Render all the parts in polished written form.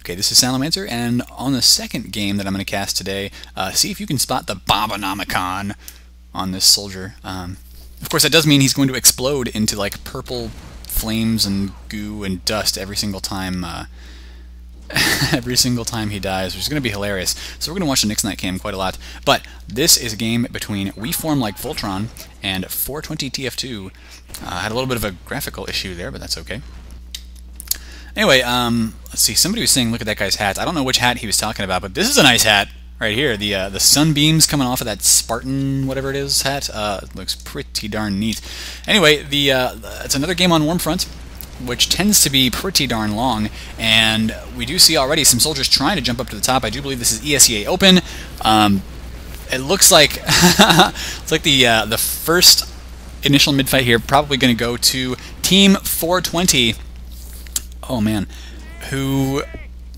Okay, this is Salamancer, and on the second game that I'm going to cast today, see if you can spot the Bobonomicon on this soldier. Of course, that does mean he's going to explode into like purple flames and goo and dust every single time. Every single time he dies, which is going to be hilarious. So we're going to watch the Nix Night cam quite a lot. But this is a game between We Form Like Voltron and 420 TF2. Had a little bit of a graphical issue there, but that's okay. Anyway, let's see. Somebody was saying, look at that guy's hat. I don't know which hat he was talking about, but this is a nice hat right here. The sunbeams coming off of that Spartan, whatever it is, hat. Looks pretty darn neat. Anyway, it's another game on Warmfront, which tends to be pretty darn long, and we do see already some soldiers trying to jump up to the top. I do believe this is ESEA Open. It looks like it's like the first initial mid-fight here probably going to go to Team 420. Oh man, who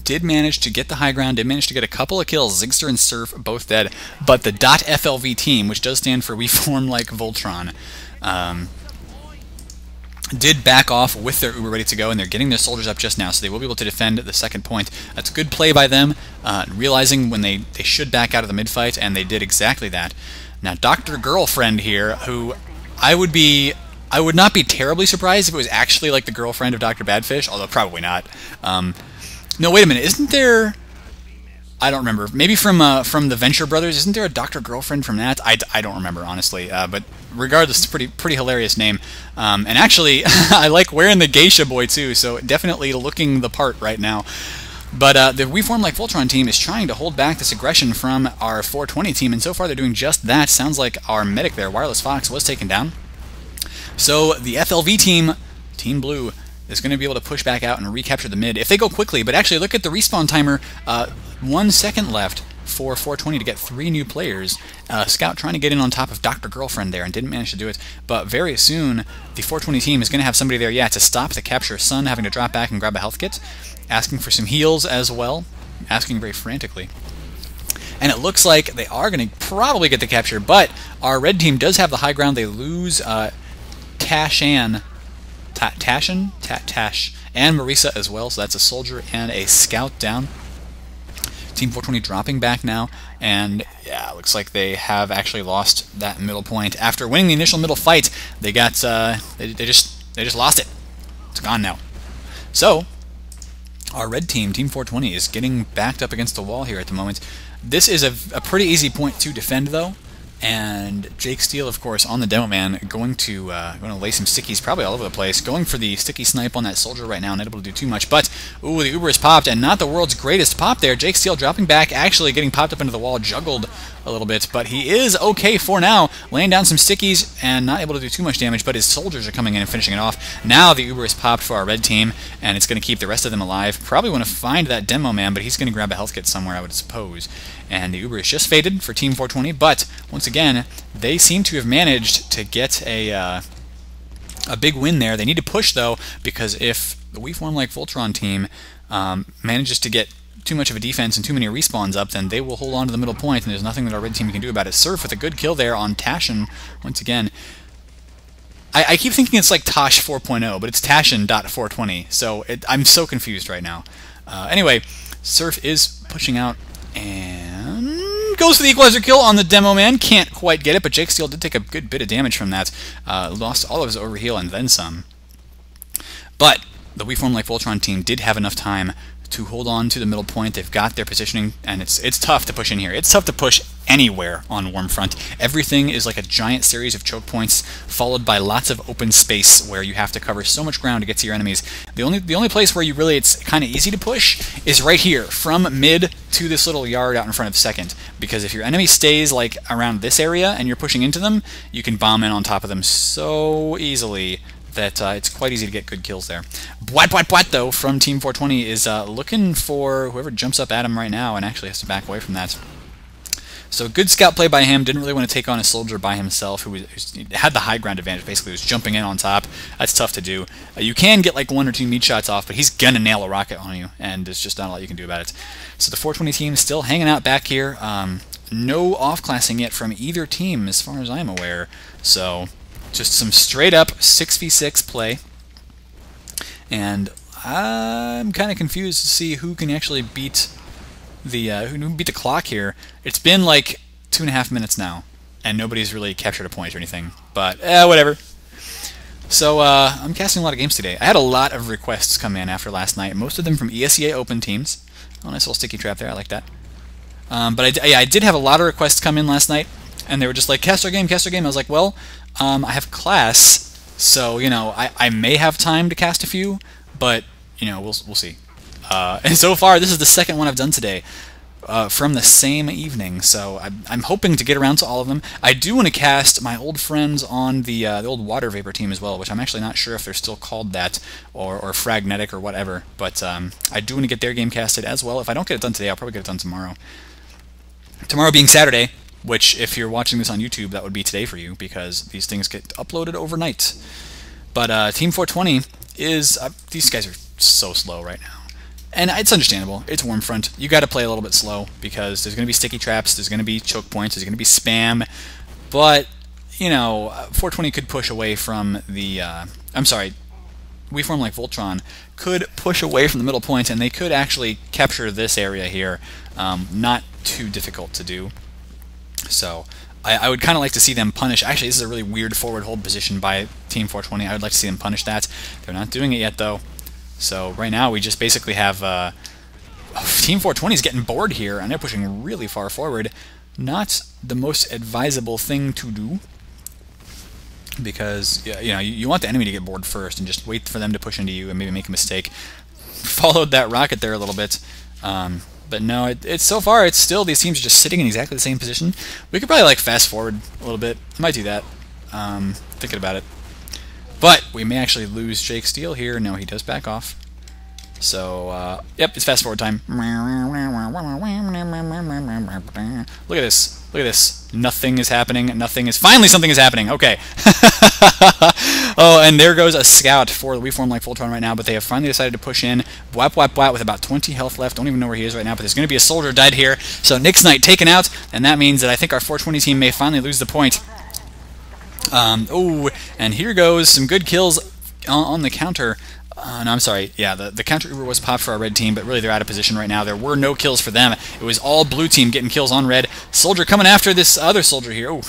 did manage to get the high ground, did manage to get a couple of kills. Zigster and Surf both dead, but the .FLV team, which does stand for We Form Like Voltron, did back off with their Uber ready to go, and they're getting their soldiers up just now, so they will be able to defend the second point. That's a good play by them, realizing when they should back out of the mid-fight, and they did exactly that. Now, Dr. Girlfriend here, who I would not be terribly surprised if it was actually like the girlfriend of Dr. Badfish, although probably not. No, wait a minute, isn't there... I don't remember. Maybe from the Venture Brothers. Isn't there a Dr. Girlfriend from that? I don't remember, honestly. But regardless, it's a pretty hilarious name. And actually, I like wearing the geisha boy too, so definitely looking the part right now. But the We Form Like Voltron team is trying to hold back this aggression from our 420 team, and so far they're doing just that. Sounds like our medic there, Wireless Fox, was taken down. So the FLV team, Team Blue, is going to be able to push back out and recapture the mid if they go quickly. But actually, look at the respawn timer. 1 second left for 420 to get 3 new players. Scout trying to get in on top of Dr. Girlfriend there and didn't manage to do it. But very soon, the 420 team is going to have somebody there, to stop the capture. Sun having to drop back and grab a health kit, asking for some heals as well, asking very frantically. And it looks like they are going to probably get the capture, but our red team does have the high ground. They lose Tash and Marisa as well, so that's a soldier and a scout down. Team 420 dropping back now, and yeah, looks like they have actually lost that middle point. After winning the initial middle fight, they got they just lost it. It's gone now. So our red team, Team 420, is getting backed up against the wall here at the moment. This is a pretty easy point to defend, though. And Jake Steele, of course, on the demo man, going to lay some stickies probably all over the place, going for the sticky snipe on that soldier right now, not able to do too much. But ooh, the Uber is popped, and not the world's greatest pop there. Jake Steele dropping back, actually getting popped up into the wall, juggled a little bit, but he is okay for now, laying down some stickies and not able to do too much damage. But his soldiers are coming in and finishing it off. Now the Uber is popped for our red team, and it's going to keep the rest of them alive. Probably want to find that demo man, but he's going to grab a health kit somewhere, I would suppose. And the Uber is just faded for Team 420, but once again, they seem to have managed to get a big win there. They need to push, though, because if the We Form Like Voltron team manages to get too much of a defense and too many respawns up, then they will hold on to the middle point, and there's nothing that our red team can do about it. Surf with a good kill there on Tashin once again. I keep thinking it's like Tosh 4.0, but it's Tashin.420, so I'm so confused right now. Anyway, Surf is pushing out and goes for the equalizer kill on the demo man. Can't quite get it, but Jake Steele did take a good bit of damage from that. Lost all of his overheal and then some. But the We Form Like Voltron team did have enough time to hold on to the middle point. They've got their positioning, and it's tough to push in here. It's tough to push anywhere on Warmfront. Everything is like a giant series of choke points, followed by lots of open space where you have to cover so much ground to get to your enemies. The only place where it's kind of easy to push is right here, from mid to this little yard out in front of second. Because if your enemy stays like around this area and you're pushing into them, you can bomb in on top of them so easily that it's quite easy to get good kills there. Bwat, though, from Team 420 is looking for whoever jumps up at him right now and actually has to back away from that. So good scout play by him. Didn't really want to take on a soldier by himself who had the high ground advantage, basically. Was jumping in on top. That's tough to do. You can get like 1 or 2 meat shots off, but he's going to nail a rocket on you, and there's just not a lot you can do about it. So the 420 team still hanging out back here. No off-classing yet from either team as far as I'm aware. So just some straight-up 6v6 play. And I'm kind of confused to see who can actually beat the clock here. It's been like 2.5 minutes now, and nobody's really captured a point or anything. But whatever. So I'm casting a lot of games today. I had a lot of requests come in after last night, most of them from ESEA Open teams. Oh, nice little sticky trap there. I like that. But I did have a lot of requests come in last night, and they were just like, cast our game, cast our game. I was like, well, I have class, so, you know, I may have time to cast a few, but, you know, we'll see. And so far, this is the second one I've done today. From the same evening, so I'm hoping to get around to all of them. I do want to cast my old friends on the old Water Vapor team as well, which I'm actually not sure if they're still called that, or Fragnetic or whatever, but I do want to get their game casted as well. If I don't get it done today, I'll probably get it done tomorrow. Tomorrow being Saturday, which if you're watching this on YouTube, that would be today for you, because these things get uploaded overnight. But Team 420 is... these guys are so slow right now. And it's understandable. It's Warmfront. You got to play a little bit slow because there's going to be sticky traps, there's going to be choke points, there's going to be spam. But, you know, 420 could push away from the... I'm sorry. We Form Like Voltron could push away from the middle point, and they could actually capture this area here. Not too difficult to do. So I would kind of like to see them punish... Actually, this is a really weird forward hold position by Team 420. I would like to see them punish that. They're not doing it yet, though. So right now we just basically have Team 420 is getting bored here, and they're pushing really far forward. Not the most advisable thing to do, because you know, you want the enemy to get bored first and just wait for them to push into you and maybe make a mistake. Followed that rocket there a little bit, but no, it's so far it's still, these teams are just sitting in exactly the same position. We could probably like fast forward a little bit. I might do that. Thinking about it. But we may actually lose Jake Steele here. No, he does back off. So, yep, it's fast forward time. Look at this. Look at this. Nothing is happening. Nothing is... Finally something is happening. Okay. Oh, and there goes a scout for the We Form Like Voltron right now, but they have finally decided to push in. Bwap, bwap, bwap, with about 20 health left. Don't even know where he is right now, but there's going to be a soldier dead here. So Nick's Knight taken out, and that means that I think our 420 team may finally lose the point. Oh, and here goes some good kills on the counter. No, I'm sorry. Yeah, the counter Uber was popped for our red team, but really they're out of position right now. There were no kills for them. It was all blue team getting kills on red. Soldier coming after this other soldier here. Oh,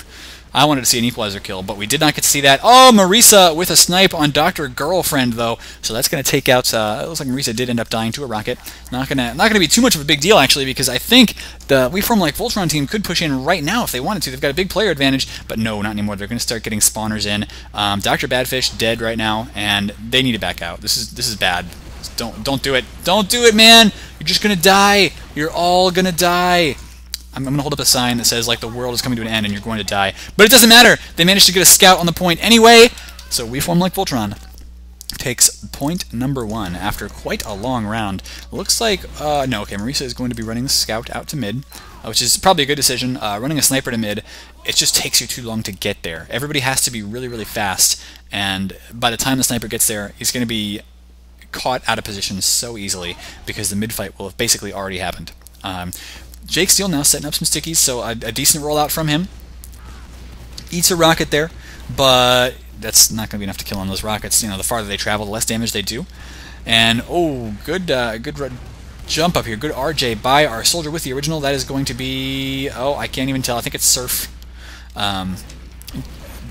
I wanted to see an equalizer kill, but we did not get to see that. Oh, Marisa with a snipe on Dr. Girlfriend, though. So that's going to take out... it looks like Marisa did end up dying to a rocket. Not gonna be too much of a big deal, actually, because I think the We Form Like Voltron team could push in right now if they wanted to. They've got a big player advantage, but no, not anymore. They're going to start getting spawners in. Dr. Badfish dead right now, and they need to back out. This is bad. Don't do it. Don't do it, man! You're just going to die. You're all going to die. I'm going to hold up a sign that says, like, the world is coming to an end and you're going to die. But it doesn't matter! They managed to get a scout on the point anyway! So We Form Like Voltron takes point number 1 after quite a long round. Looks like... no, okay, Marisa is going to be running the scout out to mid, which is probably a good decision. Running a sniper to mid, it just takes you too long to get there. Everybody has to be really, really fast, and by the time the sniper gets there, he's going to be caught out of position so easily because the mid-fight will have basically already happened. Jake Steele now setting up some stickies, so a decent rollout from him. Eats a rocket there, but that's not going to be enough to kill on those rockets. You know, the farther they travel, the less damage they do. And, oh, good jump up here. Good RJ by our soldier with the original. That is going to be... Oh, I can't even tell. I think it's Surf.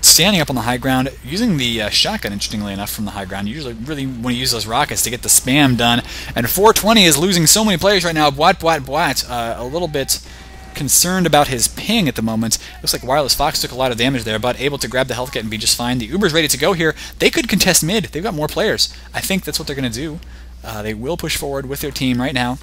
Standing up on the high ground, using the shotgun, interestingly enough, from the high ground. You usually really want to use those rockets to get the spam done. And 420 is losing so many players right now. Bwat, bwat, bwat. A little bit concerned about his ping at the moment. Looks like Wireless Fox took a lot of damage there, but able to grab the health kit and be just fine. The Uber's ready to go here. They could contest mid. They've got more players. I think that's what they're going to do. They will push forward with their team right now.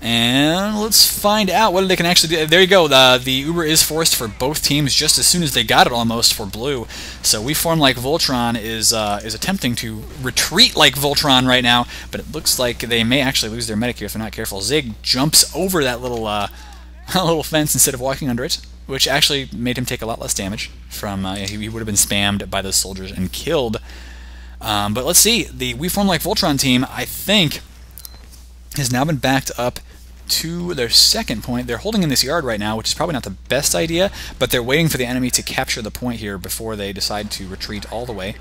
And let's find out what they can actually do. There you go. The Uber is forced for both teams just as soon as they got it almost for blue. So We Form Like Voltron is attempting to retreat like Voltron right now, but it looks like they may actually lose their medic here if they're not careful. Zig jumps over that little little fence instead of walking under it, which actually made him take a lot less damage from... he would have been spammed by those soldiers and killed. But let's see. The We Form Like Voltron team, I think, has now been backed up to their second point. They're holding in this yard right now, which is probably not the best idea, but they're waiting for the enemy to capture the point here before they decide to retreat all the way.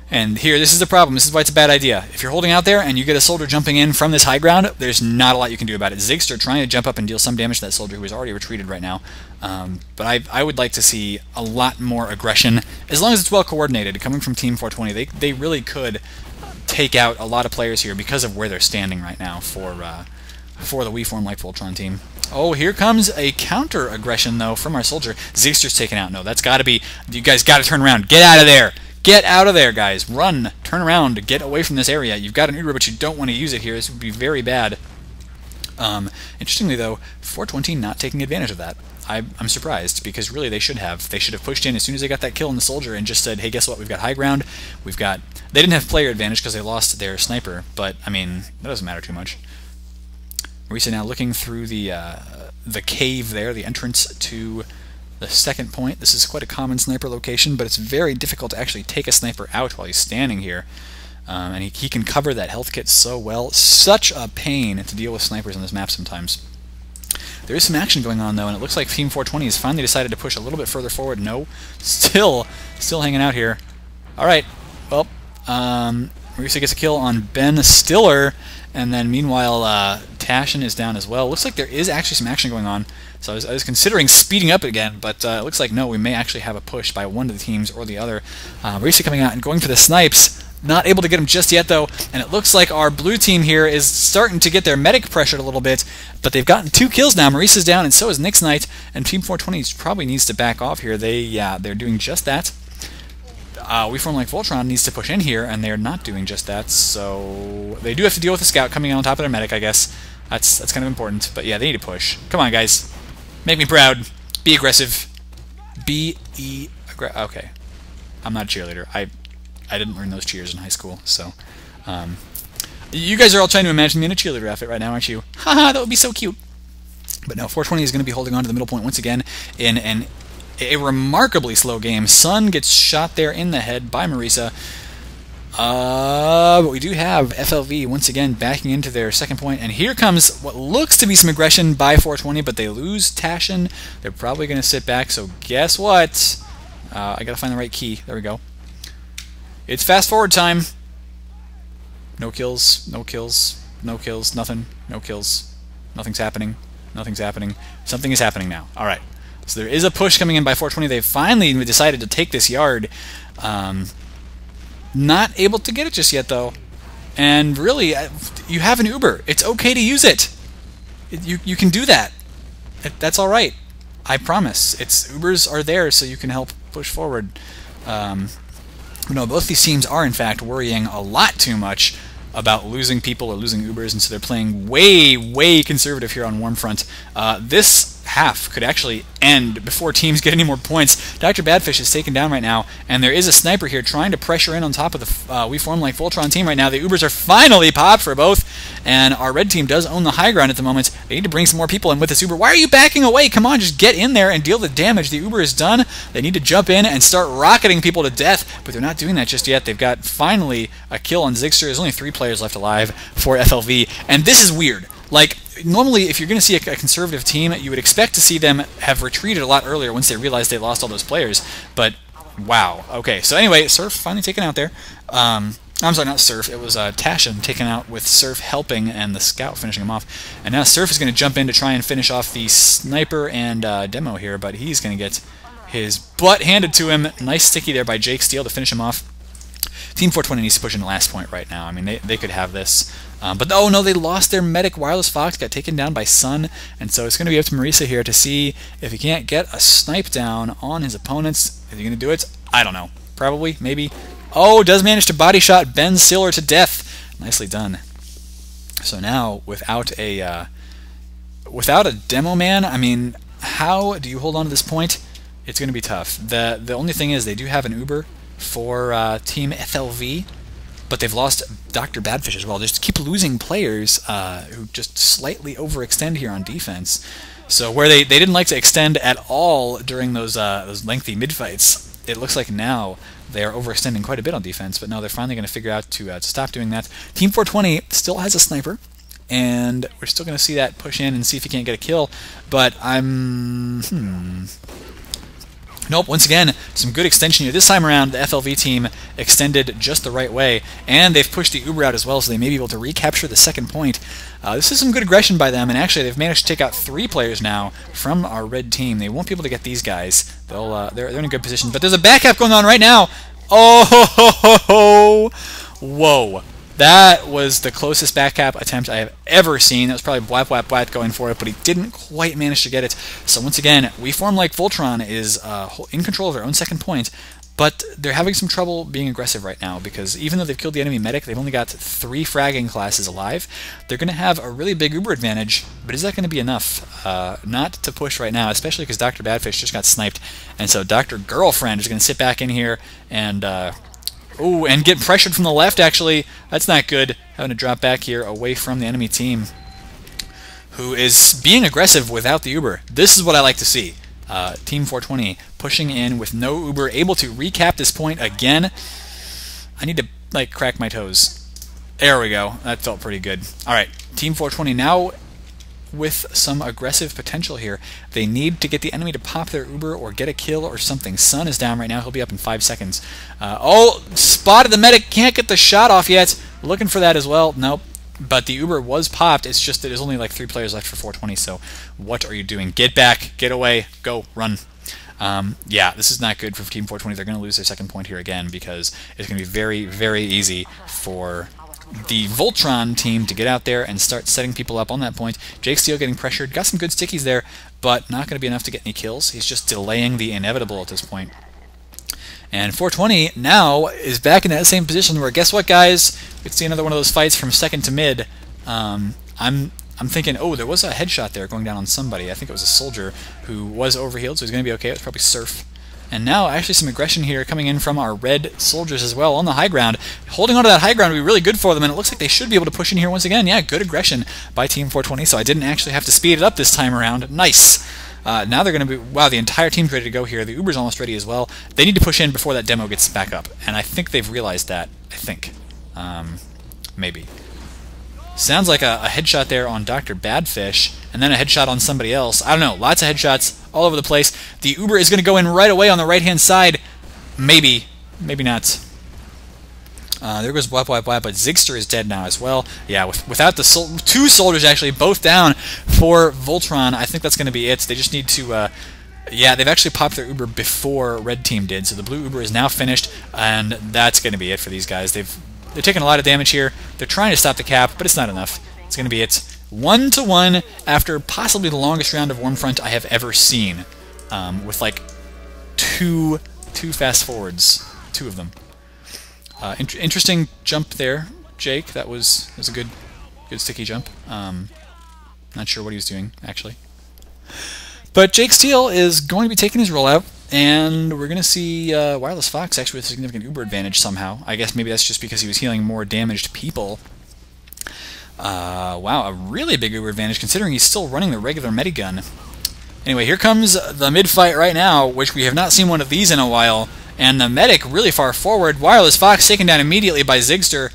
And here, this is the problem. This is why it's a bad idea. If you're holding out there and you get a soldier jumping in from this high ground, there's not a lot you can do about it. Zigster trying to jump up and deal some damage to that soldier who is already retreated right now. But I would like to see a lot more aggression, as long as it's well coordinated. Coming from Team 420, they really could take out a lot of players here because of where they're standing right now for the We Form Like Voltron team. Oh, here comes a counter aggression though from our soldier. Zigster's taken out. No, that's got to be. You guys got to turn around. Get out of there. Get out of there, guys. Run. Turn around. Get away from this area. You've got an Uber, but you don't want to use it here. This would be very bad. Interestingly, though, 420 not taking advantage of that. I'm surprised, because really they should have. They should have pushed in as soon as they got that kill on the soldier and just said, hey, guess what? We've got high ground. We've got... They didn't have player advantage because they lost their sniper, but, I mean, that doesn't matter too much. Marisa now looking through the cave there, the entrance to the second point. This is quite a common sniper location, but it's very difficult to actually take a sniper out while he's standing here. And he can cover that health kit so well. Such a pain to deal with snipers on this map sometimes. There is some action going on, though, and it looks like Team 420 has finally decided to push a little bit further forward. No, still hanging out here. All right, well, Marisa gets a kill on Ben Stiller, and then meanwhile, Tashin is down as well. Looks like there is actually some action going on. So I was considering speeding up again, but it looks like no, we may actually have a push by one of the teams or the other. Marisa coming out and going for the snipes. Not able to get him just yet, though, and it looks like our blue team here is starting to get their medic pressured a little bit, but they've gotten 2 kills now. Marisa's down, and so is Nick's Knight, and Team 420 probably needs to back off here. They're doing just that. We Form Like Voltron needs to push in here, and they're not doing just that, so they do have to deal with the scout coming on top of their medic, I guess. That's kind of important, but yeah, they need to push. Come on, guys. Make me proud. Be aggressive. Okay. I'm not a cheerleader. I didn't learn those cheers in high school, so... you guys are all trying to imagine me in a cheerleader outfit right now, aren't you? Haha, that would be so cute! But no, 420 is going to be holding on to the middle point once again in a remarkably slow game. Sun gets shot there in the head by Marisa. But we do have FLV once again backing into their second point, and here comes what looks to be some aggression by 420, but they lose Tashin. They're probably going to sit back, so guess what? I gotta find the right key. There we go. It's fast forward time. No kills, no kills, no kills, nothing, no kills. Nothing's happening, nothing's happening. Something is happening now. Alright. So there is a push coming in by 420. They've finally decided to take this yard. Not able to get it just yet, though. And really, you have an Uber. It's okay to use it. You can do that. That's all right. I promise. Ubers are there so you can help push forward. No, both these teams are, in fact, worrying a lot too much about losing people or losing Ubers, and so they're playing way, way conservative here on Warmfront. This half could actually end before teams get any more points. Dr. Badfish is taken down right now, and there is a sniper here trying to pressure in on top of the We Form Like Voltron team right now. The Ubers are finally popped for both, and our red team does own the high ground at the moment. They need to bring some more people in with this Uber. Why are you backing away? Come on, just get in there and deal the damage. The Uber is done. They need to jump in and start rocketing people to death, but they're not doing that just yet. They've got finally a kill on Zigster. There's only 3 players left alive for FLV, and this is weird. Like, normally, if you're going to see a conservative team, you would expect to see them have retreated a lot earlier once they realized they lost all those players. But, wow. Okay, so anyway, Surf finally taken out there. I'm sorry, not Surf. It was Tashin taken out with Surf helping and the scout finishing him off. And now Surf is going to jump in to try and finish off the sniper and demo here, but he's going to get his butt handed to him. Nice sticky there by Jake Steele to finish him off. Team 420 needs to push in the last point right now. I mean, they could have this. But oh no, they lost their medic. Wireless Fox got taken down by Sun, and so it's going to be up to Marisa here to see if he can't get a snipe down on his opponents. Is he going to do it? I don't know. Probably, maybe. Oh, does manage to body shot Ben Stiller to death. Nicely done. So now, without a demo man, I mean, how do you hold on to this point? It's going to be tough. The only thing is they do have an Uber for Team FLV, but they've lost Dr. Badfish as well. Just keep losing players who just slightly overextend here on defense. So where they didn't like to extend at all during those lengthy mid-fights, it looks like now they are overextending quite a bit on defense, but now they're finally going to figure out to stop doing that. Team 420 still has a sniper, and we're still going to see that push in and see if he can't get a kill, but I'm Nope, once again, some good extension here. This time around, the FLV team extended just the right way, and they've pushed the Uber out as well, so they may be able to recapture the second point. This is some good aggression by them, and actually they've managed to take out 3 players now from our red team. They won't be able to get these guys. They're in a good position, but there's a backup going on right now. Oh, ho, ho, ho. Whoa. That was the closest backcap attempt I have ever seen. That was probably Bwap Bwap Bwap going for it, but he didn't quite manage to get it. So once again, We Form Like Voltron is in control of their own second point, but they're having some trouble being aggressive right now because even though they've killed the enemy medic, they've only got 3 fragging classes alive. They're going to have a really big Uber advantage, but is that going to be enough? Not to push right now, especially because Dr. Badfish just got sniped, and so Dr. Girlfriend is going to sit back in here and... ooh, and get pressured from the left, actually. That's not good. Having to drop back here away from the enemy team, who is being aggressive without the Uber. This is what I like to see. Team 420 pushing in with no Uber, able to recap this point again. I need to, like, crack my toes. There we go. That felt pretty good. Alright, Team 420 now with some aggressive potential here. They need to get the enemy to pop their Uber or get a kill or something. Sun is down right now. He'll be up in 5 seconds. Oh, spotted the medic. Can't get the shot off yet. Looking for that as well. Nope. But the Uber was popped. It's just that there's only like 3 players left for 420, so what are you doing? Get back. Get away. Go. Run. Yeah, this is not good for Team 420. They're going to lose their second point here again because it's going to be very, very easy for the Voltron team to get out there and start setting people up on that point. Jake Steele getting pressured. Got some good stickies there, but not going to be enough to get any kills. He's just delaying the inevitable at this point. And 420 now is back in that same position where, guess what, guys? We can see another one of those fights from second to mid. I'm thinking, oh, there was a headshot there going down on somebody. I think it was a soldier who was overhealed, so he's going to be okay. It was probably Surf. And now, actually, some aggression here coming in from our red soldiers as well on the high ground. Holding on to that high ground would be really good for them, and it looks like they should be able to push in here once again. Yeah, good aggression by Team 420, so I didn't actually have to speed it up this time around. Nice! Now they're going to be... Wow, the entire team's ready to go here. The Uber's almost ready as well. They need to push in before that demo gets back up, and I think they've realized that. I think. Maybe. Sounds like a headshot there on Dr. Badfish, and then a headshot on somebody else. I don't know. Lots of headshots all over the place. The Uber is going to go in right away on the right-hand side. Maybe. Maybe not. There goes Bwap Bwap Bwap, but Zigster is dead now as well. Yeah, without the 2 soldiers actually both down for Voltron, I think that's going to be it. They just need to... yeah, they've actually popped their Uber before Red Team did, so the blue Uber is now finished, and that's going to be it for these guys. They're taking a lot of damage here. They're trying to stop the cap, but it's not enough. It's going to be it. 1-1 after possibly the longest round of Warmfront I have ever seen, with like two fast forwards, 2 of them. Interesting jump there, Jake. That was a good sticky jump. Not sure what he was doing actually, but Jake Steele is going to be taking his rollout. And we're going to see Wireless Fox actually with a significant Uber advantage somehow. I guess maybe that's just because he was healing more damaged people. Wow, a really big Uber advantage considering he's still running the regular Medigun. Anyway, here comes the mid-fight right now, which we have not seen one of these in a while. And the medic really far forward. Wireless Fox taken down immediately by Zigster.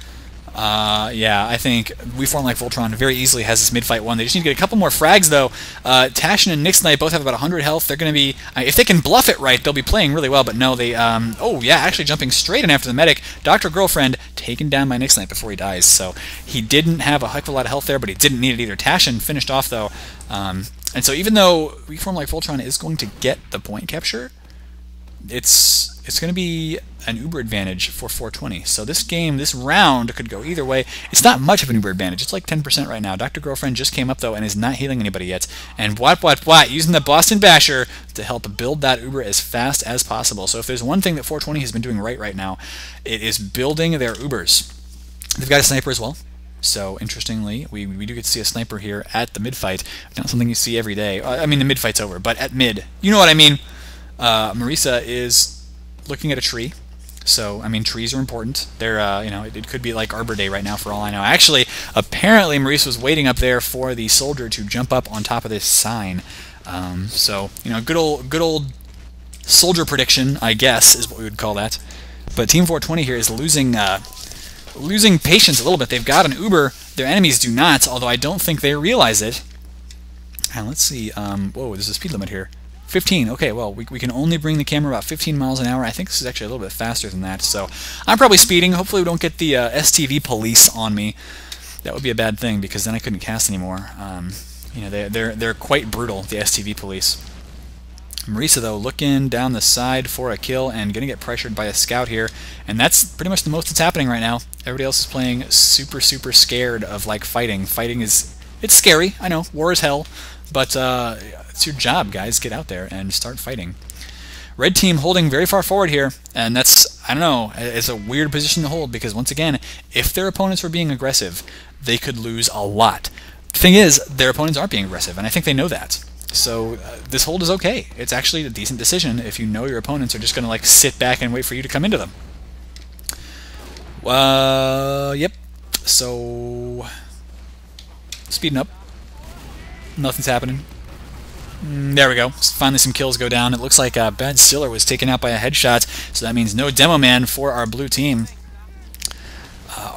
Yeah, I think We Form Like Voltron very easily has this mid-fight won. They just need to get a couple more frags, though. Tashin and Nix Knight both have about 100 health. They're going to be... if they can bluff it right, they'll be playing really well, but no, they... oh, yeah, actually jumping straight in after the medic. Dr. Girlfriend taken down by Nix Knight before he dies, so he didn't have a heck of a lot of health there, but he didn't need it either. Tashin finished off, though. And so even though We Form Like Voltron is going to get the point capture, it's going to be an Uber advantage for 420. So this game, this round, could go either way. It's not much of an Uber advantage. It's like 10% right now. Dr. Girlfriend just came up, though, and is not healing anybody yet. And Bwat Bwat Bwat using the Boston Basher to help build that Uber as fast as possible. So if there's one thing that 420 has been doing right now, it is building their Ubers. They've got a sniper as well. So, interestingly, we do get to see a sniper here at the mid-fight. Not something you see every day. I mean, the mid-fight's over, but at mid. You know what I mean. Marisa is looking at a tree. So, I mean, trees are important. They're, you know, it could be like Arbor Day right now for all I know. Actually, apparently Marisa was waiting up there for the soldier to jump up on top of this sign. So, you know, good old soldier prediction, I guess, is what we would call that. But Team 420 here is losing patience a little bit. They've got an Uber. Their enemies do not, although I don't think they realize it. And let's see. Whoa, there's a speed limit here. 15. Okay, well, we can only bring the camera about 15 miles an hour. I think this is actually a little bit faster than that, so I'm probably speeding. Hopefully we don't get the STV police on me. That would be a bad thing, because then I couldn't cast anymore. You know, they're quite brutal, the STV police. Marisa, though, looking down the side for a kill and going to get pressured by a scout here, and that's pretty much the most that's happening right now. Everybody else is playing super scared of, like, fighting. Fighting is... it's scary, I know, war is hell, but it's your job, guys. Get out there and start fighting. Red team holding very far forward here, and that's, I don't know, it's a weird position to hold, because once again, if their opponents were being aggressive, they could lose a lot. The thing is, their opponents aren't being aggressive, and I think they know that. So this hold is okay. It's actually a decent decision if you know your opponents are just going to, like, sit back and wait for you to come into them. Yep. So speeding up. Nothing's happening. There we go. Finally some kills go down. It looks like Ben Stiller was taken out by a headshot, so that means no demo man for our blue team.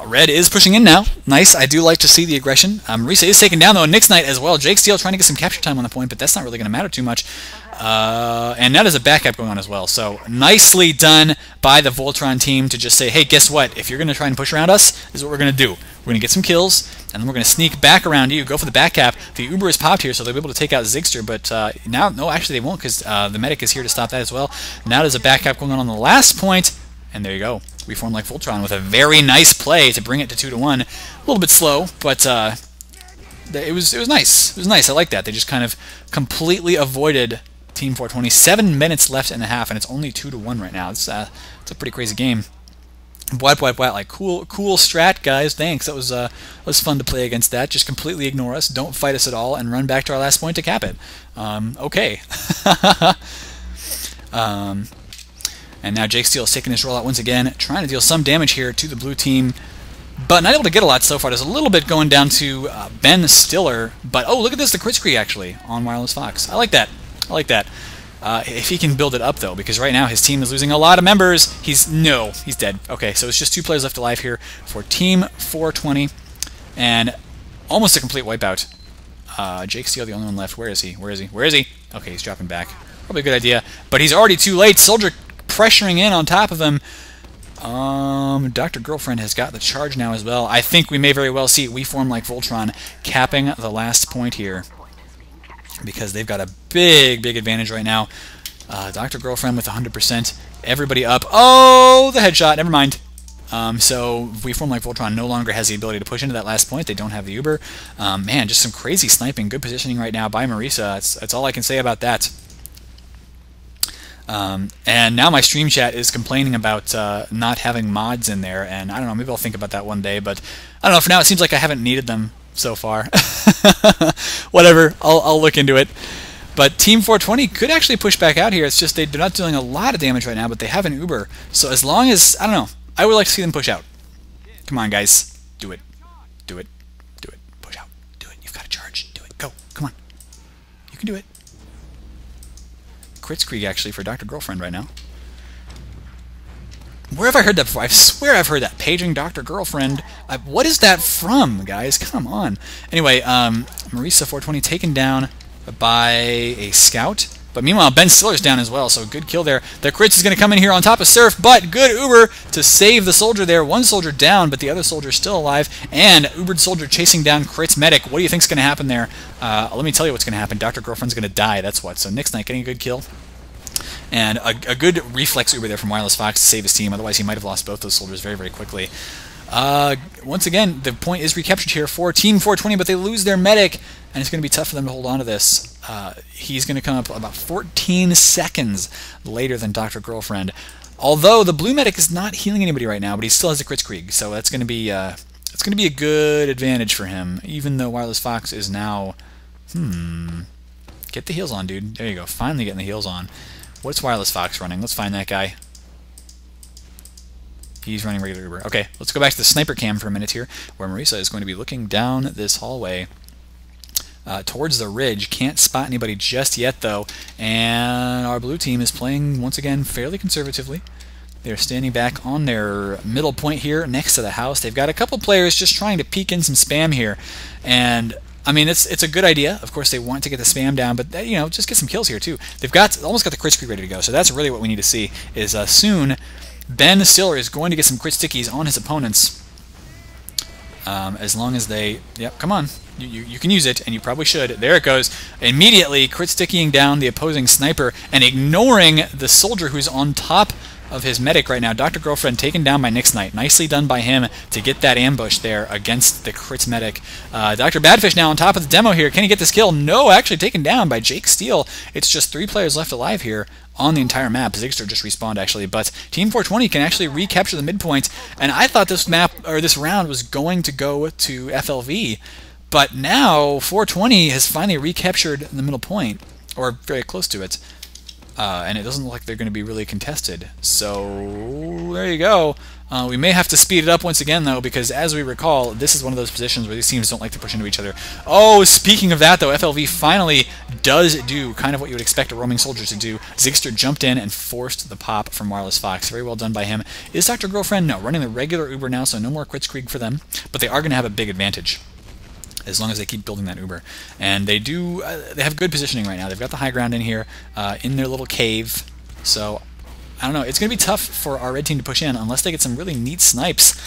Red is pushing in now. Nice. I do like to see the aggression. Marisa is taken down, though. Nick's Knight as well. Jake Steele trying to get some capture time on the point, but that's not really going to matter too much. And now there's a backup going on as well. So nicely done by the Voltron team to just say, hey, guess what? If you're going to try and push around us, this is what we're going to do. We're going to get some kills, and then we're going to sneak back around you, go for the back cap. The Uber is popped here, so they'll be able to take out Zigster, but now, no, actually they won't, because the medic is here to stop that as well. Now there's a back cap going on the last point, and there you go. We formed like Voltron with a very nice play to bring it to 2-1. A little bit slow, but it was nice. It was nice. I like that. They just kind of completely avoided Team 420. 7 minutes left and a half, and it's only 2-1 right now. It's a pretty crazy game. What, like cool strat, guys. Thanks. That was fun to play against that. Just completely ignore us, don't fight us at all, and run back to our last point to cap it. Okay. And now Jake Steele is taking his rollout once again, trying to deal some damage here to the blue team, but not able to get a lot so far. There's a little bit going down to Ben Stiller, but oh, look at this, the crit scree actually on Wireless Fox. I like that. I like that. If he can build it up, though, because right now his team is losing a lot of members. He's dead. Okay, so it's just 2 players left alive here for Team 420, and almost a complete wipeout. Jake Steele, the only one left. Where is he? Where is he? Where is he? Okay, he's dropping back. Probably a good idea, but he's already too late. Soldier pressuring in on top of him. Dr. Girlfriend has got the charge now as well. I think we may very well see We Form Like Voltron capping the last point here, because they've got a big advantage right now. Dr. Girlfriend with 100%. Everybody up. Oh, the headshot. Never mind. So We Form Like Voltron no longer has the ability to push into that last point. They don't have the Uber. Man, just some crazy sniping. Good positioning right now by Marisa. That's all I can say about that. And now my stream chat is complaining about not having mods in there, and I don't know, maybe I'll think about that one day, but I don't know, for now it seems like I haven't needed them so far. Whatever, I'll look into it. But Team 420 could actually push back out here. It's just they're not doing a lot of damage right now, but they have an Uber, so as long as, I don't know, I would like to see them push out. Come on, guys, do it, do it, do it, push out, do it, you've got to charge, do it, go, come on, you can do it. Kritzkrieg actually for Dr. Girlfriend right now. Where have I heard that before? I swear I've heard that. Paging Dr. Girlfriend. What is that from, guys? Come on. Anyway, Marisa 420 taken down by a scout. But meanwhile, Ben Stiller's down as well, so good kill there. The crits is going to come in here on top of Surf, but good Uber to save the soldier there. One soldier down, but the other soldier still alive. And Ubered soldier chasing down Crits Medic. What do you think's going to happen there? Let me tell you what's going to happen. Dr. Girlfriend's going to die, that's what. So Nick's Knight getting a good kill. And a good reflex Uber there from Wireless Fox to save his team. Otherwise, he might have lost both those soldiers very quickly. Once again, the point is recaptured here for Team 420, but they lose their medic, and it's going to be tough for them to hold on to this. He's going to come up about 14 seconds later than Dr. Girlfriend. Although the blue medic is not healing anybody right now, but he still has a Kritzkrieg, so that's going to be a good advantage for him. Even though Wireless Fox is now, get the heals on, dude. There you go. Finally getting the heals on. What's Wireless Fox running? Let's find that guy. He's running regular Uber. Okay, let's go back to the sniper cam for a minute here, where Marisa is going to be looking down this hallway towards the ridge. Can't spot anybody just yet, though. And our blue team is playing, once again, fairly conservatively. They're standing back on their middle point here next to the house. They've got a couple players just trying to peek in some spam here. And I mean, it's a good idea. Of course, they want to get the spam down, but you know, just get some kills here too. They've got almost got the crit streak ready to go, so that's really what we need to see. Is soon Ben Stiller is going to get some crit stickies on his opponents. As long as they, yep, come on, you can use it, and you probably should. There it goes. Immediately crit stickying down the opposing sniper and ignoring the soldier who's on top of his medic right now. Dr. Girlfriend taken down by Nix Knight. Nicely done by him to get that ambush there against the crit medic. Dr. Badfish now on top of the demo here. Can he get this kill? No, actually taken down by Jake Steele. It's just 3 players left alive here on the entire map. Zigster just respawned actually, but Team 420 can actually recapture the midpoint, and I thought this map, or this round, was going to go to FLV, but now 420 has finally recaptured the middle point, or very close to it. And it doesn't look like they're going to be really contested. So there you go. We may have to speed it up once again, though, because as we recall, this is one of those positions where these teams don't like to push into each other. Oh, speaking of that, though, FLV finally does do kind of what you would expect a roaming soldier to do. Zigster jumped in and forced the pop from Wireless Fox. Very well done by him. Is Dr. Girlfriend? No, running the regular Uber now, so no more Kritzkrieg for them. But they are going to have a big advantage as long as they keep building that Uber. And they do, they have good positioning right now. They've got the high ground in here, in their little cave. So, I don't know, it's going to be tough for our red team to push in unless they get some really neat snipes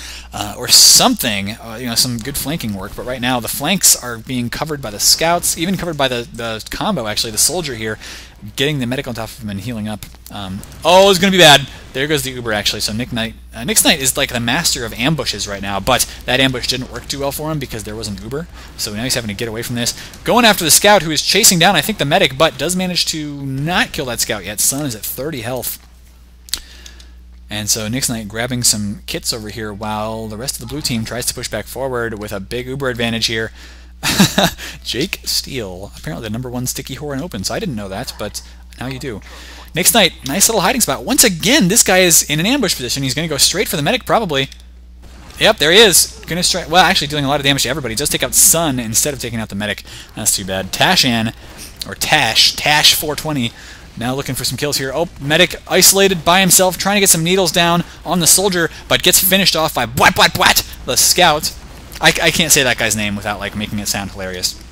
or something, you know, some good flanking work. But right now, the flanks are being covered by the scouts, even covered by the combo, actually, the soldier here, getting the medic on top of him and healing up. Oh, it's going to be bad. There goes the Uber, actually. So Nix Knight is like the master of ambushes right now, but that ambush didn't work too well for him because there was an Uber. So now he's having to get away from this. Going after the scout, who is chasing down, I think, the medic, but does manage to not kill that scout yet. Sun is at 30 health. And so Nix Knight grabbing some kits over here while the rest of the blue team tries to push back forward with a big Uber advantage here. Jake Steele, apparently the #1 sticky whore in Open, so I didn't know that, but now you do. Nix Knight, nice little hiding spot. Once again, this guy is in an ambush position. He's going to go straight for the medic, probably. Yep, there he is. Going to strike. Well, actually doing a lot of damage to everybody. He does take out Sun instead of taking out the medic. That's too bad. Tashan, or Tash 420, now looking for some kills here. Oh, medic isolated by himself, trying to get some needles down on the soldier, but gets finished off by the scout. I can't say that guy's name without like making it sound hilarious.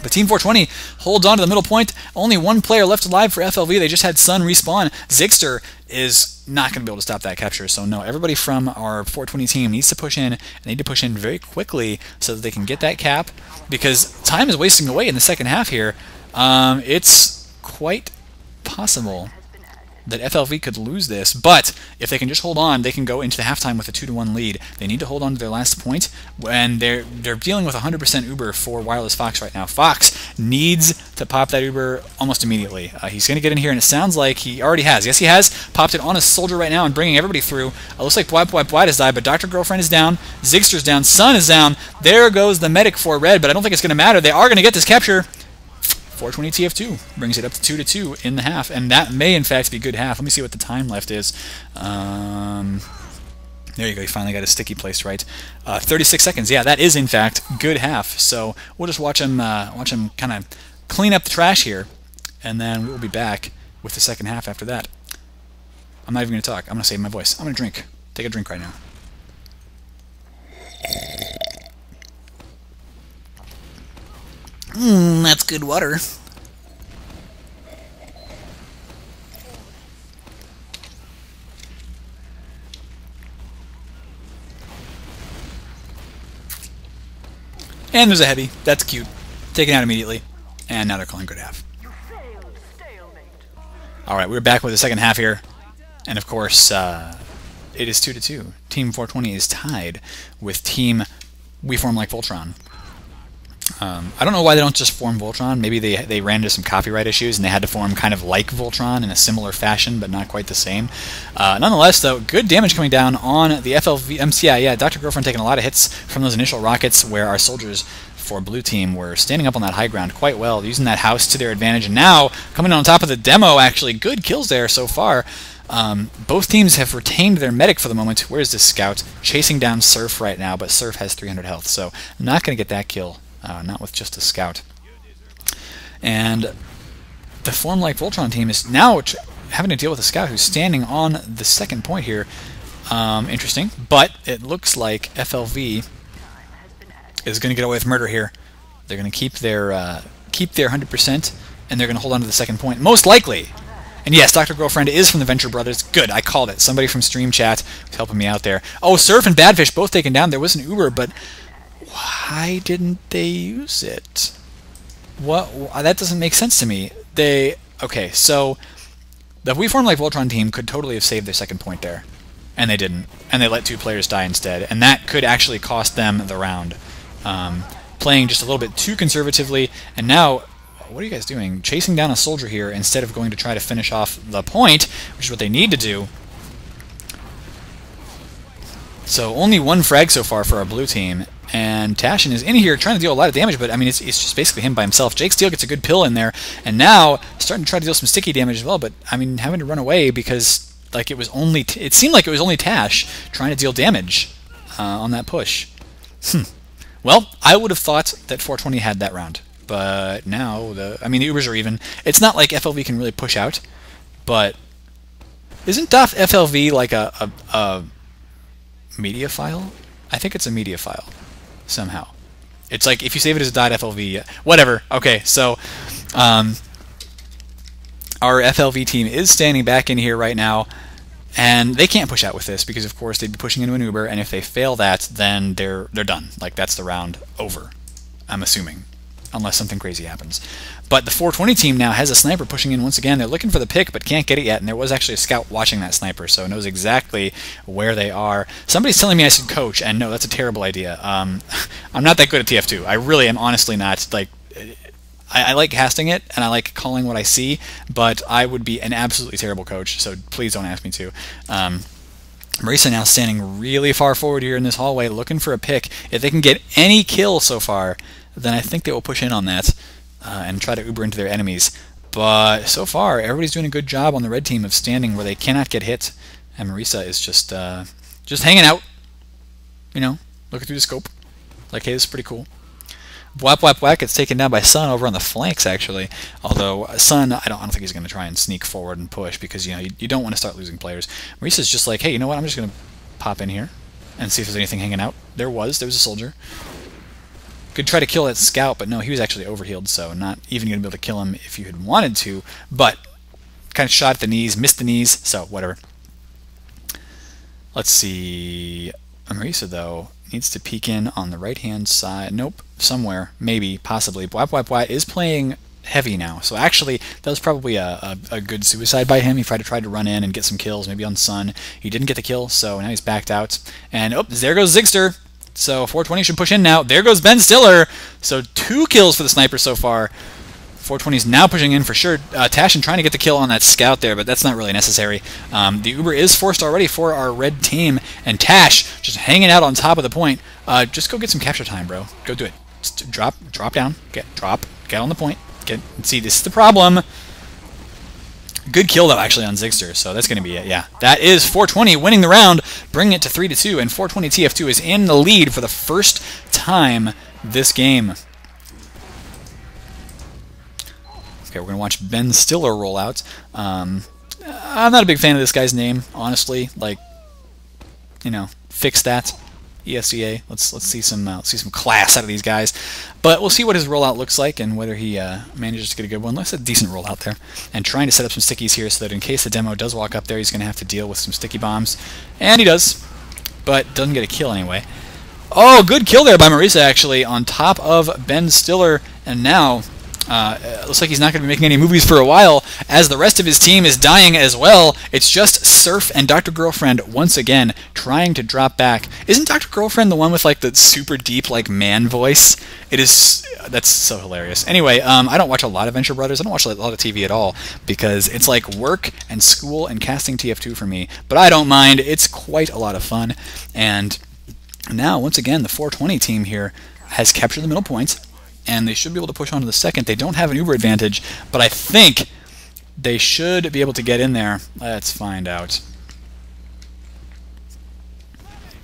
But Team 420 holds on to the middle point. Only 1 player left alive for FLV. They just had Sun respawn. Zigster is not going to be able to stop that capture. So no, everybody from our 420 team needs to push in. And they need to push in very quickly so that they can get that cap. Because time is wasting away in the second half here. It's quite possible that FLV could lose this, but if they can just hold on, they can go into the halftime with a 2-1 lead. They need to hold on to their last point, and they're dealing with 100% Uber for Wireless Fox right now. Fox needs to pop that Uber almost immediately. He's going to get in here, and it sounds like he already has. Yes, he has popped it on a soldier right now and bringing everybody through. It looks like Bwad has died, but Dr. Girlfriend is down, Zigster's down, Sun is down. There goes the medic for red, but I don't think it's going to matter. They are going to get this capture. 420 TF2 brings it up to 2-2 in the half, and that may in fact be good half. Let me see what the time left is. There you go, he finally got his sticky placed right. 36 seconds, yeah, that is in fact good half. So we'll just watch him kind of clean up the trash here, and then we'll be back with the second half after that. I'm not even going to talk, I'm going to save my voice. I'm going to drink. Take a drink right now. That's good water. And there's a heavy. That's cute. Taken out immediately. And now they're calling good half. Alright, we're back with the second half here. And of course, it is 2-2. Team 420 is tied with Team We Form Like Voltron. I don't know why they don't just form Voltron. Maybe they ran into some copyright issues and they had to form kind of like Voltron in a similar fashion, but not quite the same. Nonetheless, though, good damage coming down on the FLV MCI. Yeah, Dr. Girlfriend taking a lot of hits from those initial rockets where our soldiers for blue team were standing up on that high ground quite well, using that house to their advantage. And now, coming on top of the demo, actually, good kills there so far. Both teams have retained their medic for the moment. Where's this scout? Chasing down Surf right now, but Surf has 300 health, so not going to get that kill. Not with just a scout. And the Form Like Voltron team is now having to deal with a scout who's standing on the second point here. Interesting. But it looks like FLV is going to get away with murder here. They're going to keep their 100%, and they're going to hold on to the second point, most likely. And yes, Dr. Girlfriend is from the Venture Brothers. Good, I called it. Somebody from Stream Chat was helping me out there. Oh, Surf and Badfish both taken down. There was an Uber, but why didn't they use it? What? That doesn't make sense to me. Okay, so the We Form Like Voltron team could totally have saved their second point there, and they didn't, and they let 2 players die instead, and that could actually cost them the round. Playing just a little bit too conservatively, and now, what are you guys doing? Chasing down a soldier here instead of going to try to finish off the point, which is what they need to do. So only 1 frag so far for our blue team, and Tashin is in here trying to deal a lot of damage, but I mean it's just basically him by himself. Jake Steele gets a good pill in there, and now starting to try to deal some sticky damage as well, but I mean having to run away because like it seemed like it was only Tash trying to deal damage on that push. Well, I would have thought that 420 had that round, but now the Ubers are even. It's not like FLV can really push out, but isn't FLV like a media file? I think it's a media file somehow. It's like if you save it as a .FLV, whatever. Okay, so our FLV team is standing back in here right now, and they can't push out with this because, of course, they'd be pushing into an Uber, and if they fail that, then they're done. Like that's the round over, I'm assuming, unless something crazy happens. But the 420 team now has a sniper pushing in once again. They're looking for the pick, but can't get it yet, and there was actually a scout watching that sniper, so knows exactly where they are. Somebody's telling me I should coach, and no, that's a terrible idea. I'm not that good at TF2. I really am honestly not. Like, I like casting it, and I like calling what I see, but I would be an absolutely terrible coach, so please don't ask me to. Marisa now standing really far forward here in this hallway, looking for a pick. If they can get any kill so far, then I think they will push in on that and try to Uber into their enemies. But so far, everybody's doing a good job on the red team of standing where they cannot get hit, and Marisa is just hanging out, you know, looking through the scope. Like, hey, this is pretty cool. Whap Whap Whack gets taken down by Sun over on the flanks, actually. Although Sun, I don't think he's going to try and sneak forward and push because you don't want to start losing players. Marisa's just like, hey, you know what? I'm just going to pop in here and see if there's anything hanging out. There was a soldier. Could try to kill that scout, but no, he was actually overhealed, so not even going to be able to kill him if you had wanted to. But kind of shot at the knees, missed the knees, so whatever. Let's see. Marisa, though, needs to peek in on the right-hand side. Nope, somewhere, maybe, possibly. Whap Whap Whap is playing heavy now, so actually that was probably a good suicide by him. He tried to run in and get some kills, maybe on Sun. He didn't get the kill, so now he's backed out. And, oh, there goes Zigster. So 420 should push in now. There goes Ben Stiller. So 2 kills for the sniper so far. 420 is now pushing in for sure. Tashin trying to get the kill on that scout there, but that's not really necessary. The Uber is forced already for our red team, and Tash just hanging out on top of the point. Just go get some capture time, bro. Go do it. Just drop down. Get on the point. See, this is the problem. Good kill, though, actually, on Zigster, so that's going to be it, yeah. That is 420 winning the round, bringing it to 3-2, and 420 TF2 is in the lead for the first time this game. Okay, we're going to watch Ben Stiller roll out. I'm not a big fan of this guy's name, honestly. Like, you know, fix that. ESEA. Let's see some class out of these guys. But we'll see what his rollout looks like and whether he manages to get a good one. Looks like a decent rollout there. And trying to set up some stickies here so that in case the demo does walk up there, he's going to have to deal with some sticky bombs. And he does, but doesn't get a kill anyway. Oh, good kill there by Marisa, actually, on top of Ben Stiller. And now looks like he's not going to be making any movies for a while, as the rest of his team is dying as well. It's just Surf and Dr. Girlfriend once again trying to drop back. Isn't Dr. Girlfriend the one with like the super deep like man voice? It is. That's so hilarious. Anyway, I don't watch a lot of Venture Brothers. I don't watch a lot of TV at all because it's like work and school and casting TF2 for me. But I don't mind. It's quite a lot of fun. And now once again the 420 team here has captured the middle points, and they should be able to push on to the second. They don't have an Uber advantage, but I think they should be able to get in there. Let's find out.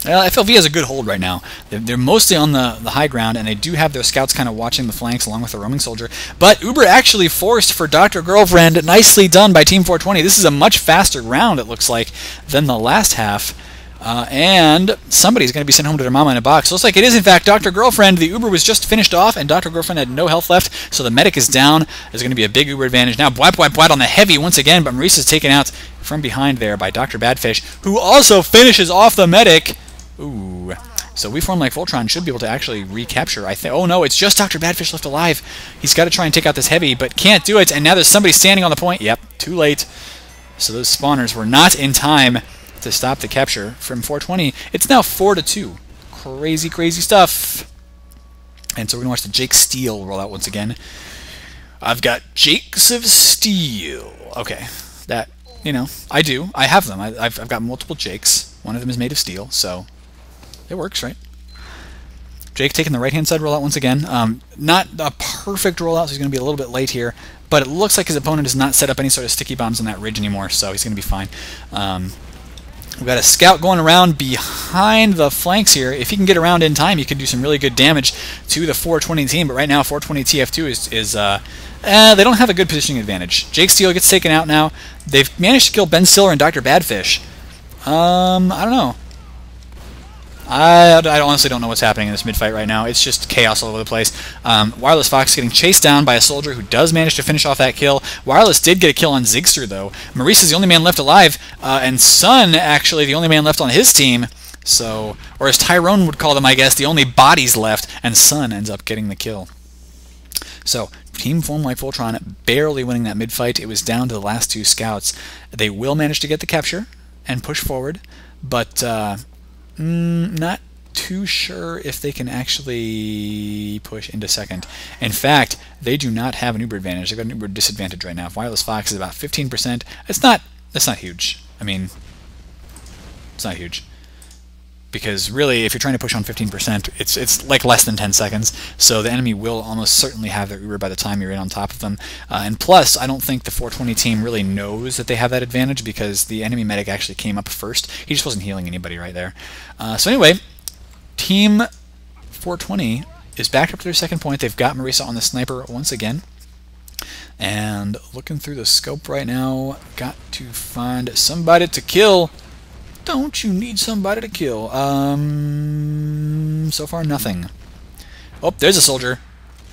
Well, FLV has a good hold right now. They're mostly on the high ground, and they do have their scouts kind of watching the flanks along with the roaming soldier. But Uber actually forced for Dr. Girlfriend. Nicely done by Team 420. This is a much faster round, it looks like, than the last half. And somebody's going to be sent home to their mama in a box. Looks like it is, in fact, Dr. Girlfriend. The Uber was just finished off, and Dr. Girlfriend had no health left, so the medic is down. There's going to be a big Uber advantage. Now, Bwat on the heavy once again, but Maurice is taken out from behind there by Dr. Badfish, who also finishes off the medic. Ooh. So we form like Voltron should be able to actually recapture, I think. Oh, no, it's just Dr. Badfish left alive. He's got to try and take out this heavy, but can't do it, and now there's somebody standing on the point. Yep, too late. So those spawners were not in time to stop the capture from 420. It's now 4-2. Crazy, crazy stuff. And so we're going to watch the Jake Steel roll out once again. I've got Jakes of Steel. Okay, that, you know, I do. I have them. I've got multiple Jakes. One of them is made of steel, so it works, right? Jake taking the right-hand side rollout once again. Not a perfect rollout, so he's going to be a little bit late here. But it looks like his opponent has not set up any sort of sticky bombs on that ridge anymore, so he's going to be fine. We've got a scout going around behind the flanks here. If he can get around in time, he could do some really good damage to the 420 team. But right now, 420 TF2 is they don't have a good positioning advantage. Jake Steele gets taken out now. They've managed to kill Ben Stiller and Dr. Badfish. I don't know. I honestly don't know what's happening in this mid-fight right now. It's just chaos all over the place. Wireless Fox getting chased down by a soldier who does manage to finish off that kill. Wireless did get a kill on Zigster, though. Maurice is the only man left alive, and Sun, actually, the only man left on his team. So, or as Tyrone would call them, I guess, the only bodies left, and Sun ends up getting the kill. So, Team Form like Voltron barely winning that mid-fight. It was down to the last two scouts. They will manage to get the capture and push forward, but not too sure if they can actually push into second. In fact, they do not have an Uber advantage. They've got an Uber disadvantage right now. If Wireless Fox is about 15%, that's not huge. I mean, it's not huge. Because really, if you're trying to push on 15%, it's like less than 10 seconds. So the enemy will almost certainly have their Uber by the time you're in on top of them. And plus, I don't think the 420 team really knows that they have that advantage because the enemy medic actually came up first. He just wasn't healing anybody right there. So anyway, Team 420 is back up to their second point. They've got Marisa on the sniper once again. And looking through the scope right now, got to find somebody to kill. Don't you need somebody to kill? So far, nothing. Oh, there's a soldier.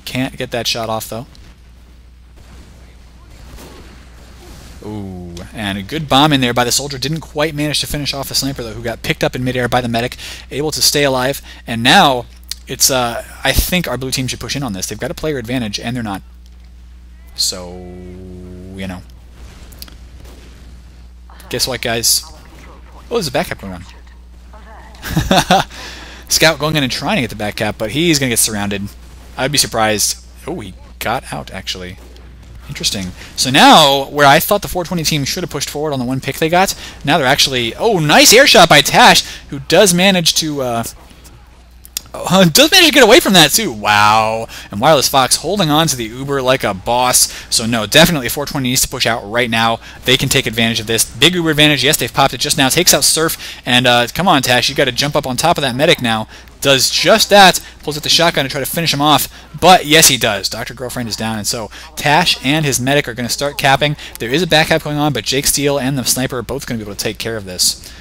Can't get that shot off, though. Ooh, and a good bomb in there by the soldier. Didn't quite manage to finish off the sniper, though, who got picked up in midair by the medic, able to stay alive. And now, it's, I think our blue team should push in on this. They've got a player advantage, and they're not. So, you know. Guess what, guys? Oh, there's a back cap going on. Scout going in and trying to get the back cap, but he's going to get surrounded. I'd be surprised. Oh, he got out, actually. Interesting. So now, where I thought the 420 team should have pushed forward on the one pick they got, now they're actually... Oh, nice air shot by Tash, who does manage to... does manage to get away from that, too. Wow. And Wireless Fox holding on to the Uber like a boss. So, no, definitely 420 needs to push out right now. They can take advantage of this. Big Uber advantage. Yes, they've popped it just now. Takes out Surf. And, come on, Tash. You got to jump up on top of that medic now. Does just that. Pulls out the shotgun to try to finish him off. But, yes, he does. Dr. Girlfriend is down. And so, Tash and his medic are going to start capping. There is a back cap going on, but Jake Steele and the sniper are both going to be able to take care of this.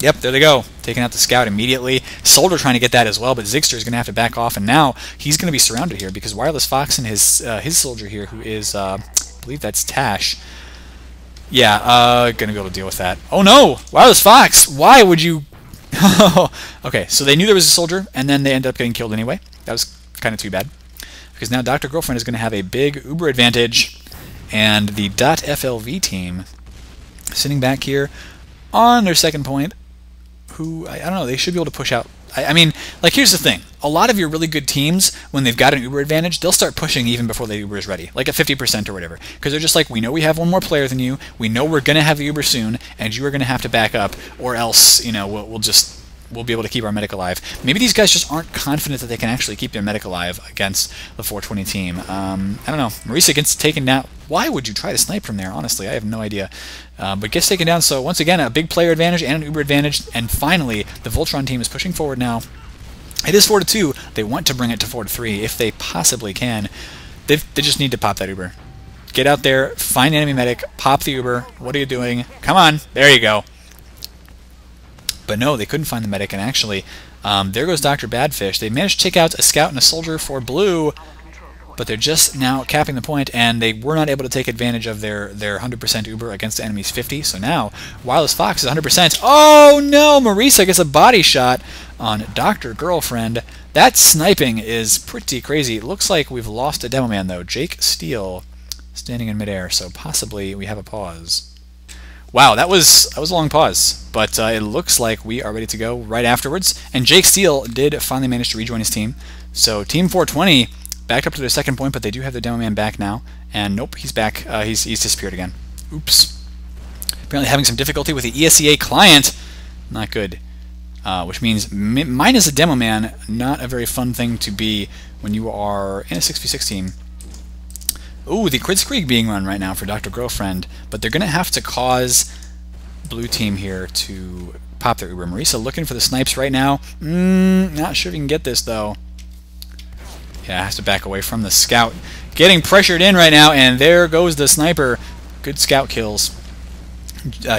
Yep, there they go. Taking out the scout immediately. Soldier trying to get that as well, but Zigster is going to have to back off, and now he's going to be surrounded here because Wireless Fox and his soldier here, who is, I believe that's Tash. Yeah, going to be able to deal with that. Oh no! Wireless Fox! Why would you... Okay, so they knew there was a soldier, and then they ended up getting killed anyway. That was kind of too bad. Because now Dr. Girlfriend is going to have a big Uber advantage, and the .FLV team sitting back here on their second point, who, I don't know, they should be able to push out. I mean, like, here's the thing. A lot of your really good teams, when they've got an Uber advantage, they'll start pushing even before the Uber is ready, like at 50% or whatever. Because they're just like, we know we have one more player than you, we know we're going to have the Uber soon, and you are going to have to back up, or else, you know, we'll be able to keep our medic alive. Maybe these guys just aren't confident that they can actually keep their medic alive against the 420 team. I don't know. Marisa gets taken down. Why would you try to snipe from there? Honestly, I have no idea. But gets taken down. So once again, a big player advantage and an Uber advantage. And finally, the Voltron team is pushing forward now. It is 4-2. They want to bring it to 4-3 if they possibly can. They just need to pop that Uber. Get out there, find enemy medic, pop the Uber. What are you doing? Come on. There you go. But no, they couldn't find the medic, and actually, there goes Dr. Badfish. They managed to take out a scout and a soldier for blue, but they're just now capping the point, and they were not able to take advantage of their 100% Uber against the enemy's 50. So now, Wireless Fox is 100%. Oh no! Marisa gets a body shot on Dr. Girlfriend. That sniping is pretty crazy. It looks like we've lost a demo man, though. Jake Steele standing in midair, so possibly we have a pause. Wow, that was a long pause, but it looks like we are ready to go right afterwards. And Jake Steele did finally manage to rejoin his team. So Team 420 backed up to their second point, but they do have their demo man back now. And nope, he's back. He's disappeared again. Oops. Apparently having some difficulty with the ESEA client. Not good. Which means minus a demo man, not a very fun thing to be when you are in a 6v6 team. Ooh, the Kritzkrieg being run right now for Dr. Girlfriend, but they're going to have to cause blue team here to pop their Uber. Marisa looking for the snipes right now. Not sure if you can get this, though. Yeah, has to back away from the scout. Getting pressured in right now, and there goes the sniper. Good scout kills.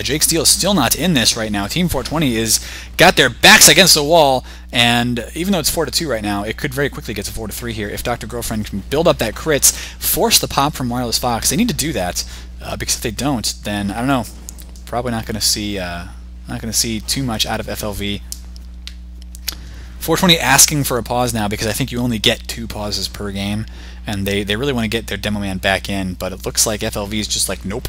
Jake Steele is still not in this right now. Team 420 is got their backs against the wall, and even though it's 4-2 right now, it could very quickly get to 4-3 here if Dr. Girlfriend can build up that crits, force the pop from Wireless Fox. They need to do that because if they don't, then I don't know. Probably not going to see too much out of FLV. 420 asking for a pause now because I think you only get 2 pauses per game, and they really want to get their demo man back in, but it looks like FLV is just like, nope.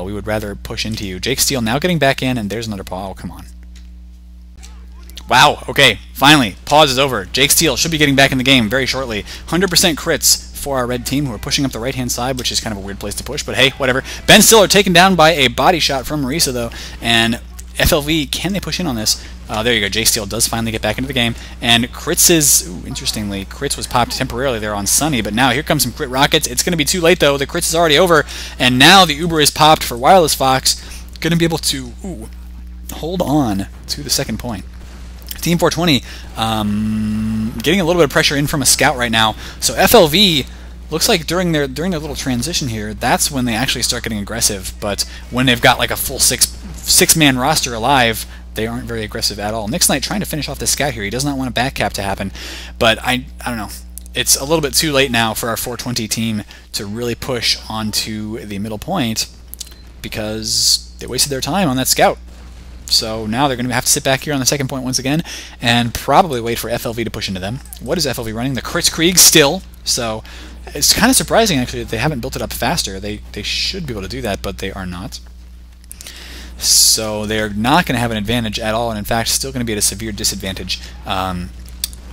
We would rather push into you. Jake Steele now getting back in, and there's another pause. Oh, come on. Wow, okay, finally, pause is over. Jake Steele should be getting back in the game very shortly. 100% crits for our red team, who are pushing up the right-hand side, which is kind of a weird place to push, but hey, whatever. Ben Stiller taken down by a body shot from Marisa, though, and FLV, can they push in on this? There you go, Jake Steele does finally get back into the game, and Crits is, ooh, interestingly, Crits was popped temporarily there on Sunny, but now here comes some Crit Rockets. It's going to be too late, though. The Crits is already over, and now the Uber is popped for Wireless Fox. Going to be able to hold on to the second point. Team 420 getting a little bit of pressure in from a scout right now, so FLV looks like during their little transition here, that's when they actually start getting aggressive, but when they've got like a full six-man roster alive, they aren't very aggressive at all. Nick's Knight trying to finish off this scout here. He does not want a back cap to happen, but I don't know. It's a little bit too late now for our 420 team to really push onto the middle point because they wasted their time on that scout. So now they're going to have to sit back here on the second point once again and probably wait for FLV to push into them. What is FLV running? The Kritzkrieg still. So it's kind of surprising actually that they haven't built it up faster. They should be able to do that, but they are not. So they're not going to have an advantage at all, and in fact still going to be at a severe disadvantage. I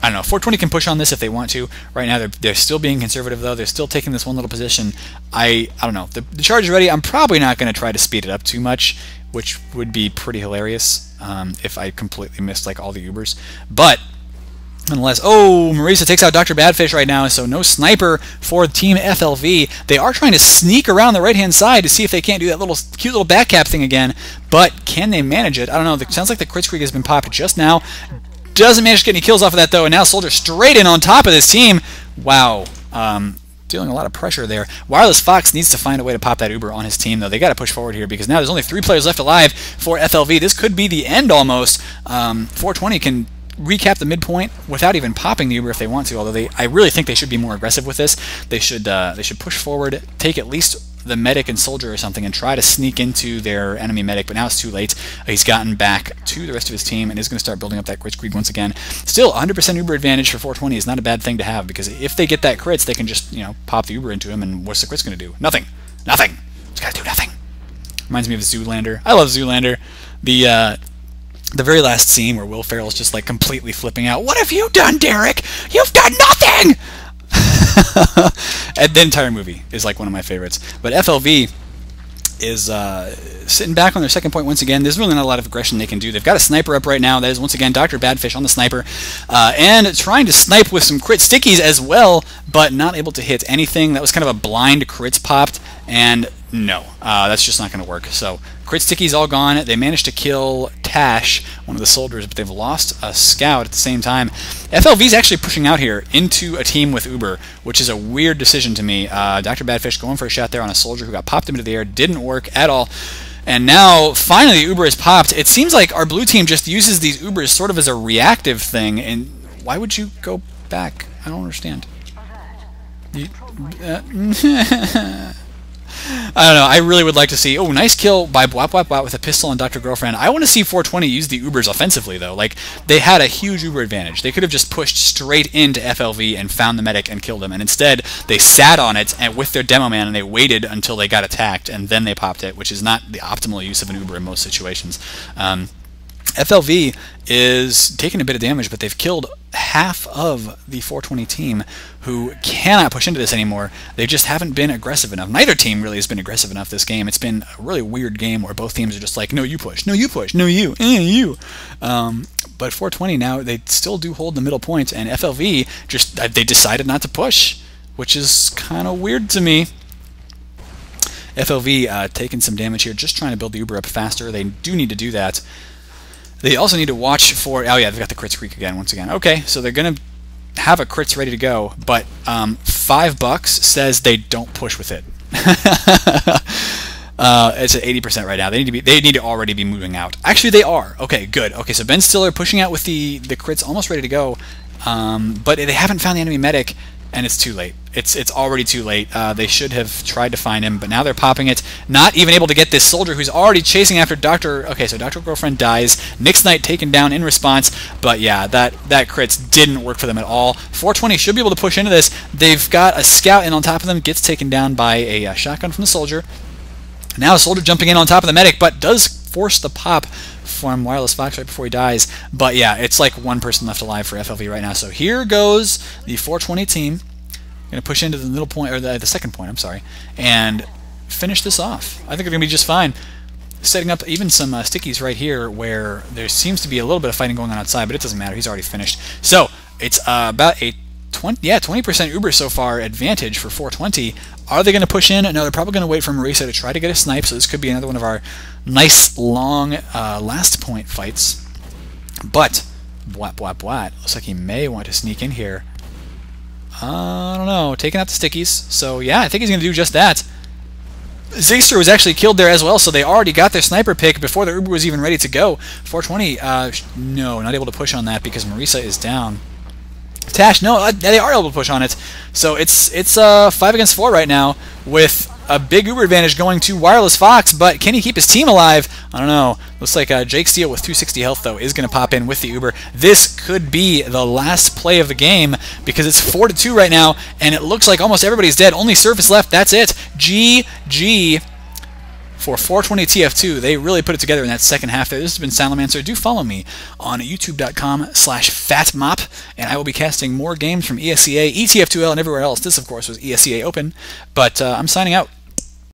don't know, 420 can push on this if they want to. Right now they're still being conservative, though. They're still taking this one little position. I don't know. The charge is ready. I'm probably not going to try to speed it up too much, which would be pretty hilarious if I completely missed like all the Ubers. But nonetheless, oh, Marisa takes out Dr. Badfish right now, so no sniper for Team FLV. They are trying to sneak around the right-hand side to see if they can't do that little cute little back cap thing again, but can they manage it? I don't know. It sounds like the Kritzkrieg has been popped just now. Doesn't manage to get any kills off of that, though, and now Soldier straight in on top of this team. Wow. Dealing a lot of pressure there. Wireless Fox needs to find a way to pop that Uber on his team, though. They got to push forward here because now there's only 3 players left alive for FLV. This could be the end almost. 420 can recap the midpoint without even popping the Uber if they want to, although I really think they should be more aggressive with this. They should push forward, take at least the medic and soldier or something, and try to sneak into their enemy medic, but now it's too late. He's gotten back to the rest of his team and is going to start building up that Kritzkrieg once again. Still, 100% Uber advantage for 420 is not a bad thing to have, because if they get that crits, they can just, pop the Uber into him, and what's the crits going to do? Nothing. Nothing. It's got to do nothing. Reminds me of Zoolander. I love Zoolander. The very last scene where Will Ferrell's just like completely flipping out. What have you done, Derek? You've done nothing! And the entire movie is like one of my favorites. But FLV is sitting back on their second point once again. There's really not a lot of aggression they can do. They've got a sniper up right now. That is once again Dr. Badfish on the sniper. And trying to snipe with some crit stickies as well, but not able to hit anything. That was kind of a blind crits popped, and no, that's just not going to work. So crit sticky's all gone. They managed to kill Tash, one of the soldiers, but they've lost a scout at the same time. FLV's actually pushing out here into a team with Uber, which is a weird decision to me. Dr. Badfish going for a shot there on a soldier who got popped into the air. Didn't work at all. And now, finally, the Uber is popped. It seems like our blue team just uses these Ubers sort of as a reactive thing. And why would you go back? I don't understand. I don't know. I really would like to see... Oh, nice kill by Bwap Bwap Bwap with a pistol on Dr. Girlfriend. I want to see 420 use the Ubers offensively, though. Like, they had a huge Uber advantage. They could have just pushed straight into FLV and found the medic and killed him. And instead, they sat on it and with their demo man, and they waited until they got attacked, and then they popped it, which is not the optimal use of an Uber in most situations. FLV is taking a bit of damage, but they've killed half of the 420 team, who cannot push into this anymore. They just haven't been aggressive enough. Neither team really has been aggressive enough this game. It's been a really weird game where both teams are just like, no, you push, no, you push, no, you, you. But 420 now, they still do hold the middle point, and FLV just, they decided not to push, which is kind of weird to me. FLV taking some damage here, just trying to build the Uber up faster. They do need to do that. They also need to watch for... Oh yeah, they've got the crits creek again, once again. Okay, so they're going to have a crits ready to go, but $5 says they don't push with it. It's at 80% right now. They need to already be moving out. Actually, they are. Okay, good. Okay, so Ben Stiller pushing out with the crits almost ready to go, but they haven't found the enemy medic, and it's too late. It's already too late. They should have tried to find him, but now they're popping it. Not even able to get this soldier who's already chasing after Dr. Okay, so Dr. Girlfriend dies. Nix Knight taken down in response, but yeah, that crits didn't work for them at all. 420 should be able to push into this. They've got a scout in on top of them, gets taken down by a shotgun from the soldier. Now a soldier jumping in on top of the medic, but does force the pop from Wireless Fox right before he dies. But yeah, it's like one person left alive for FLV right now. So here goes the 420 team. Going to push into the middle point, or the second point, I'm sorry, and finish this off. I think they're going to be just fine. Setting up even some stickies right here where there seems to be a little bit of fighting going on outside, but it doesn't matter. He's already finished. So it's about a 20% Uber so far advantage for 420. Are they going to push in? No, they're probably going to wait for Marisa to try to get a snipe, so this could be another one of our nice, long last point fights. But, Bwat Bwat Bwat, looks like he may want to sneak in here. I don't know, taking out the stickies. So yeah, I think he's going to do just that. Zigster was actually killed there as well, so they already got their sniper pick before the Uber was even ready to go. 420, no, not able to push on that because Marisa is down. Tash, no, they are able to push on it. So it's 5 against 4 right now, with a big Uber advantage going to Wireless Fox, but can he keep his team alive? I don't know. Looks like Jake Steele with 260 health, though, is going to pop in with the Uber. This could be the last play of the game, because it's 4-2 right now, and it looks like almost everybody's dead. Only Surface left. That's it. GG for 420 TF2. They really put it together in that second half there. This has been Salamancer. Do follow me on youtube.com/fatmop, and I will be casting more games from ESEA, ETF2L, and everywhere else. This, of course, was ESEA Open, but I'm signing out.